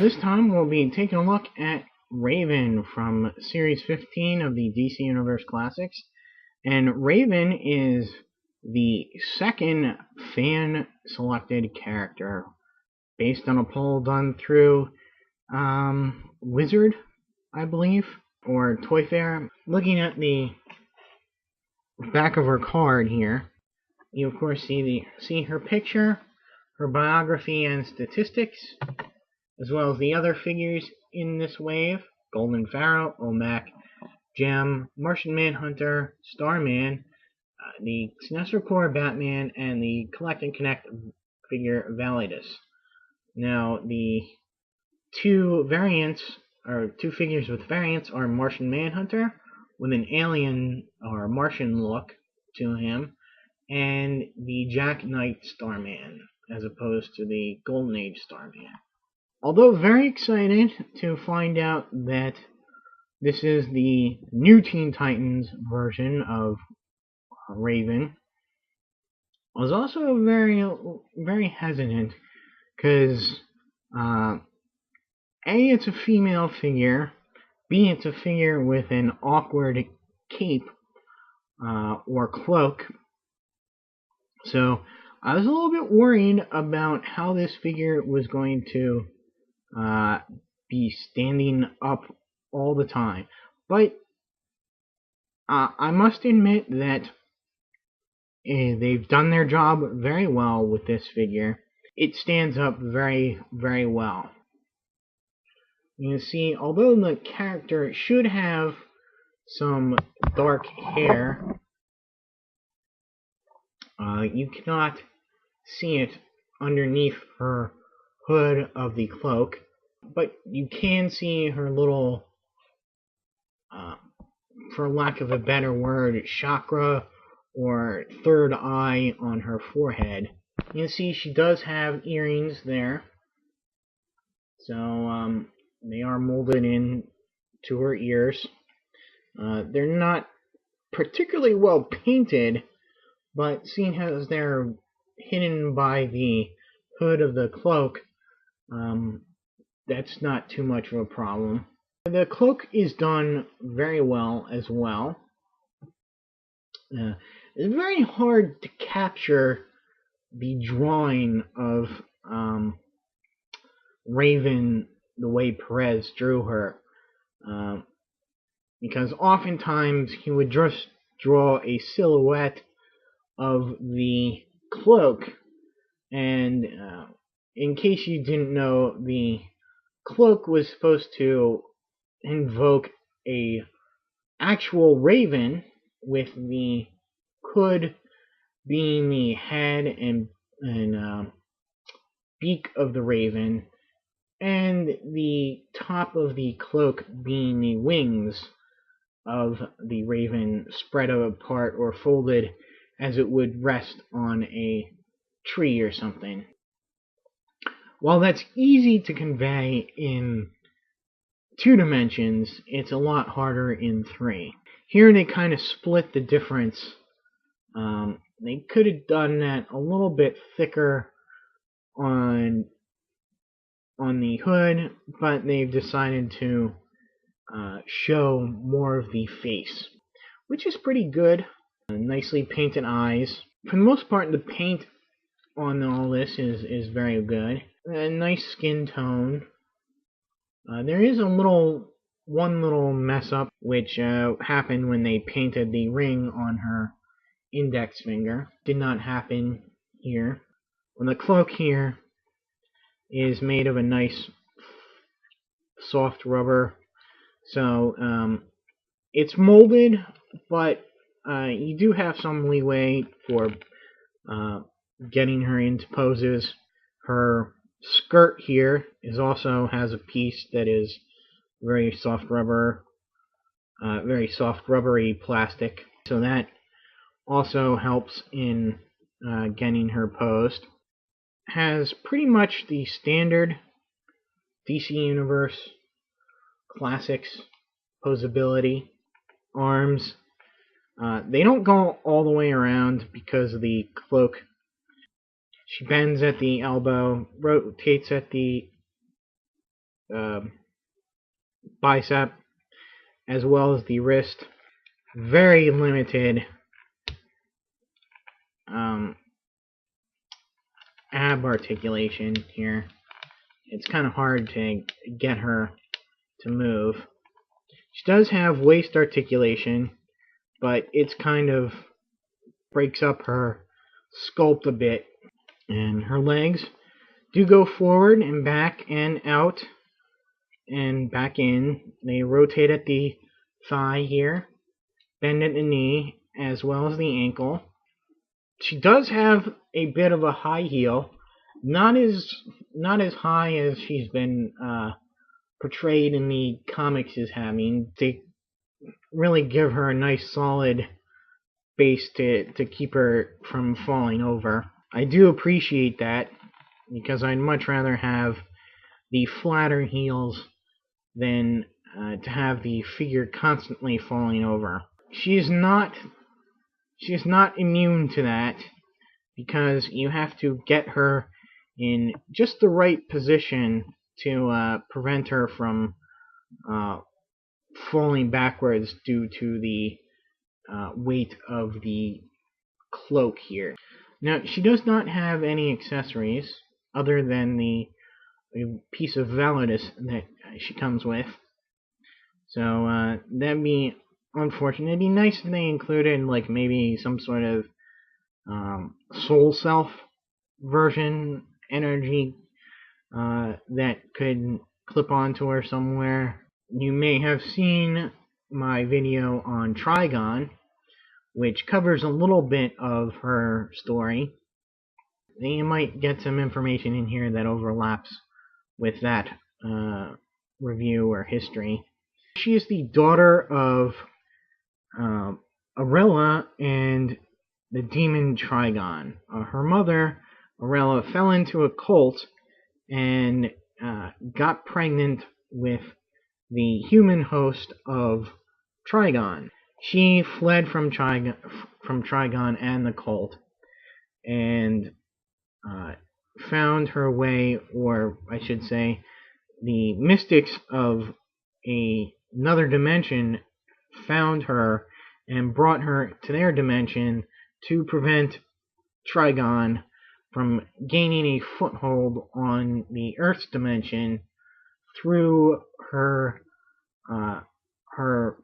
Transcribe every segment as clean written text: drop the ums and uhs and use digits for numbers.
this time we'll be taking a look at Raven from Series 15 of the DC Universe Classics. And Raven is the second fan-selected character based on a poll done through Wizard, I believe, or Toy Fair. Looking at the back of her card here, you of course see her picture, her biography and statistics, as well as the other figures in this wave: Golden Pharaoh, Olmec, Gem, Martian Manhunter, Starman, the Sinestro Corps Batman, and the Collect and Connect figure Validus. Now, the two figures with variants are Martian Manhunter with an alien or Martian look to him, and the Jack Knight Starman, as opposed to the Golden Age Starman. Although very excited to find out that this is the new Teen Titans version of Raven, I was also very hesitant because A, it's a female figure, B, it's a figure with an awkward cape or cloak, so I was a little bit worried about how this figure was going to be standing up all the time. But I must admit that they've done their job very well with this figure. It stands up very, very well. You can see, although the character should have some dark hair, you cannot see it underneath her hood of the cloak, but you can see her little, for lack of a better word, chakra or third eye on her forehead. You can see she does have earrings there, so they are molded in to her ears. They're not particularly well painted, but seeing as they're hidden by the hood of the cloak, that's not too much of a problem. The cloak is done very well as well. It's very hard to capture the drawing of Raven the way Perez drew her, because oftentimes he would just draw a silhouette of the cloak, and in case you didn't know, the cloak was supposed to invoke a actual raven, with the hood being the head and beak of the raven, and the top of the cloak being the wings of the raven spread apart or folded as it would rest on a tree or something. While that's easy to convey in 2 dimensions, it's a lot harder in 3. Here they kind of split the difference. They could have done that a little bit thicker on the hood, but they've decided to show more of the face, which is pretty good. Nicely painted eyes. For the most part, the paint on all this is very good. A nice skin tone. There is one little mess up, which happened when they painted the ring on her index finger. Did not happen here. Well, the cloak here is made of a nice soft rubber, so it's molded, but you do have some leeway for getting her into poses. Her skirt here also has a piece that is very soft rubber, very soft rubbery plastic, so that also helps in getting her posed. Has pretty much the standard DC Universe Classics posability. Arms, they don't go all the way around because of the cloak. She bends at the elbow, rotates at the uh, bicep as well as the wrist. Very limited um, ab articulation here. It's kind of hard to get her to move. She does have waist articulation, but it's kind of breaks up her sculpt a bit. And her legs do go forward and back and out and back in. They rotate at the thigh here, bend at the knee, as well as the ankle. She does have a bit of a high heel, not as high as she's been portrayed in the comics as having. They really give her a nice solid base to keep her from falling over. I do appreciate that because I'd much rather have the flatter heels than to have the figure constantly falling over. She's not immune to that because you have to get her in just the right position to prevent her from falling backwards due to the weight of the cloak here. Now, she does not have any accessories other than the piece of validus that she comes with. So that'd be unfortunate. It'd be nice if they included like maybe some sort of soul self version energy that could clip onto her somewhere. You may have seen my video on Trigon, which covers a little bit of her story. You might get some information in here that overlaps with that review or history. She is the daughter of Arella and the demon Trigon. Her mother, Arella, fell into a cult and got pregnant with the human host of Trigon. She fled from Trigon and the cult and found her way, or I should say, the mystics of another dimension found her and brought her to their dimension to prevent Trigon from gaining a foothold on the Earth's dimension through her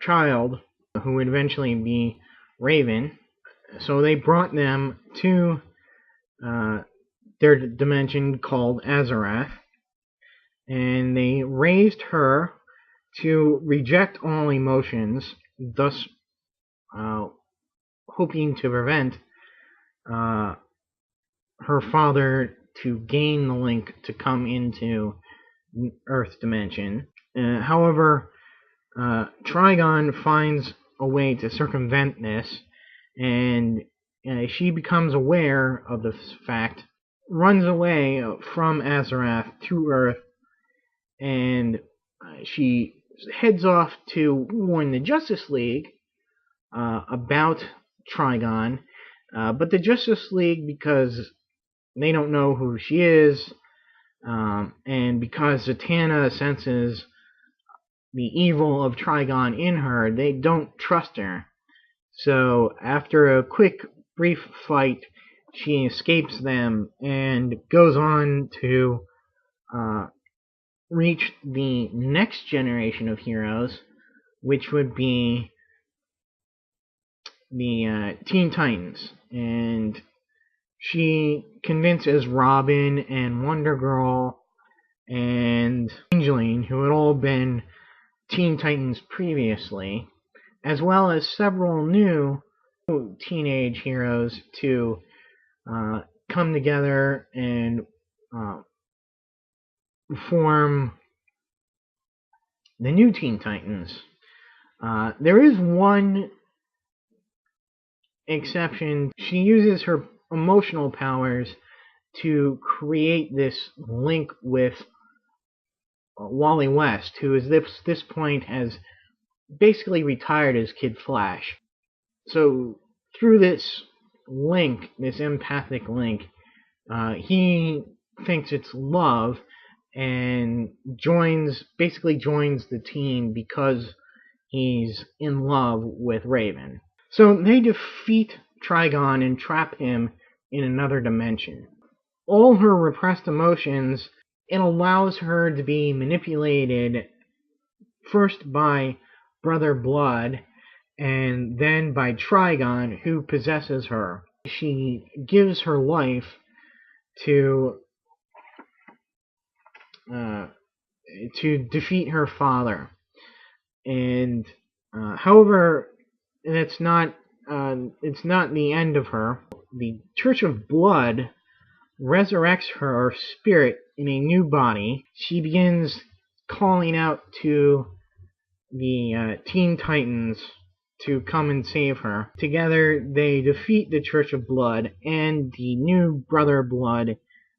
child, who would eventually be Raven. So they brought them to their dimension called Azarath, and they raised her to reject all emotions, thus hoping to prevent her father to gain the link to come into Earth dimension. However, Trigon finds a way to circumvent this, and she becomes aware of this fact, runs away from Azarath to Earth, and she heads off to warn the Justice League about Trigon, but the Justice League, because they don't know who she is, and because Zatanna senses the evil of Trigon in her, they don't trust her. So after a quick, brief fight, she escapes them and goes on to reach the next generation of heroes, which would be the Teen Titans. And she convinces Robin and Wonder Girl and Angeline, who had all been Teen Titans previously, as well as several new teenage heroes, to come together and form the new Teen Titans. There is one exception. She uses her emotional powers to create this link with Wally West, who is this point has basically retired as Kid Flash. So through this link, this empathic link, he thinks it's love, and basically joins the team because he's in love with Raven. So they defeat Trigon and trap him in another dimension. All her repressed emotions, it allows her to be manipulated first by Brother Blood and then by Trigon, who possesses her. She gives her life to defeat her father, and however, it's not the end of her. The Church of Blood resurrects her spirit in a new body. She begins calling out to the Teen Titans to come and save her. Together, they defeat the Church of Blood and the new Brother Blood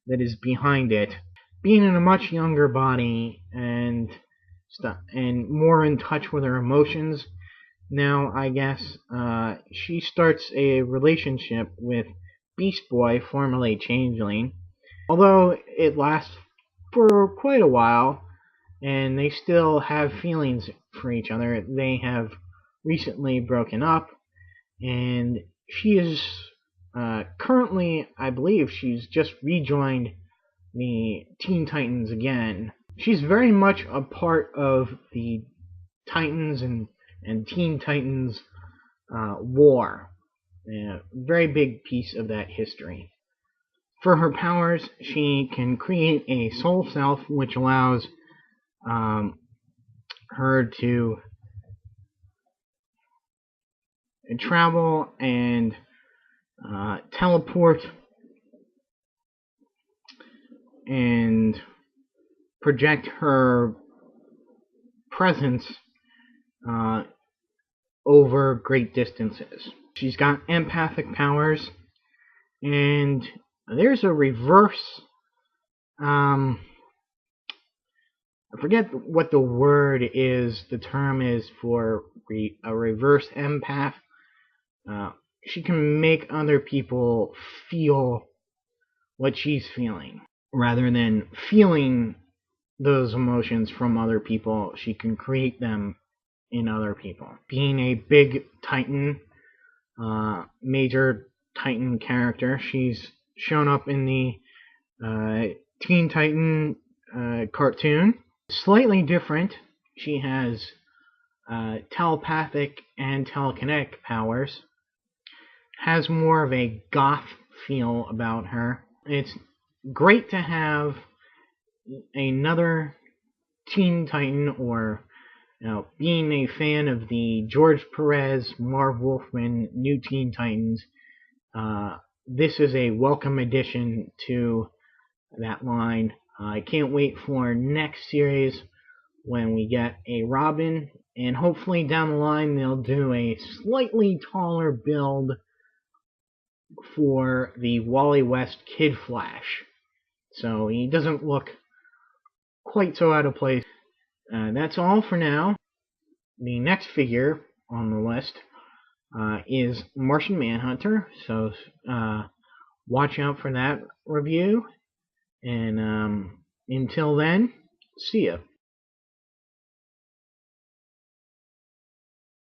that is behind it. Being in a much younger body and more in touch with her emotions, now I guess she starts a relationship with Beast Boy, formerly Changeling. Although it lasts for quite a while, and they still have feelings for each other. They have recently broken up, and she is currently, I believe, she's just rejoined the Teen Titans again. She's very much a part of the Titans and Teen Titans war. A very big piece of that history. For her powers, she can create a soul self, which allows her to travel and teleport and project her presence over great distances. She's got empathic powers, and there's a reverse I forget what the word is, the term is for a reverse empath. She can make other people feel what she's feeling. Rather than feeling those emotions from other people, she can create them in other people. Being a big Titan, major Titan character, she's shown up in the Teen Titan cartoon. Slightly different, she has telepathic and telekinetic powers. Has more of a goth feel about her. It's great to have another Teen Titan, or being a fan of the George Perez, Marv Wolfman, New Teen Titans. This is a welcome addition to that line. I can't wait for next series when we get a Robin, and hopefully down the line they'll do a slightly taller build for the Wally West Kid Flash, so he doesn't look quite so out of place. That's all for now. The next figure on the list is Martian Manhunter, so watch out for that review. And until then, see ya.